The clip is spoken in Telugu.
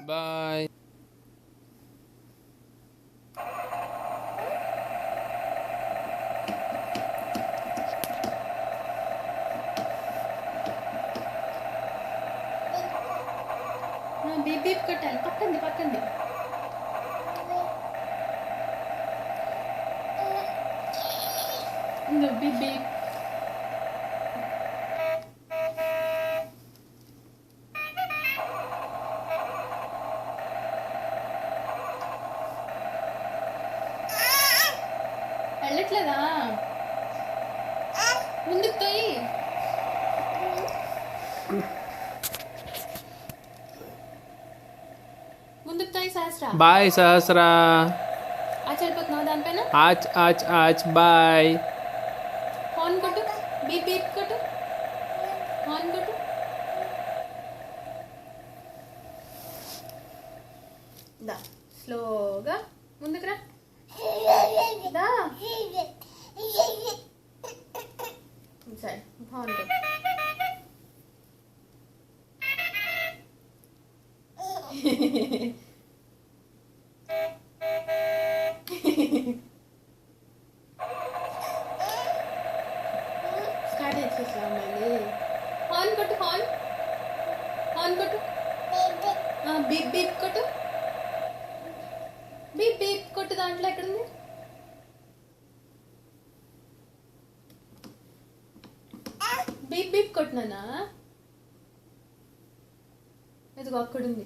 బాయ్. బీప్ బీప్ కొట్టాలి. పక్కంది పక్కంది. Beep beep. వెళ్ళట్లేదా? ముందుకు తోయి. ముందుకు తోయి సహస్రా. బాయ్ సహస్రా. వెళ్ళిపోతున్నావు దానిపైన. ఆచ్ ఆచ్ ఆచ్ బాయ్. హార్న్ కొట్టు. బీప్ బీప్ కొట్టు. హార్న్ కొట్టు. దా స్లోగా ముందుకు రా. దా సరే హార్న్ కొట్టు. స్టార్ట్ చేసేసాం మళ్ళీ. హార్న్ కొట్టు. హార్న్ హార్న్ కొట్టు. బీప్ బీప్ కొట్టు. బీప్ బీప్ కొట్టు. దాంట్లో ఎక్కడుంది? బీప్ బీప్ కొట్టినానా? ఇదిగో అక్కడుంది.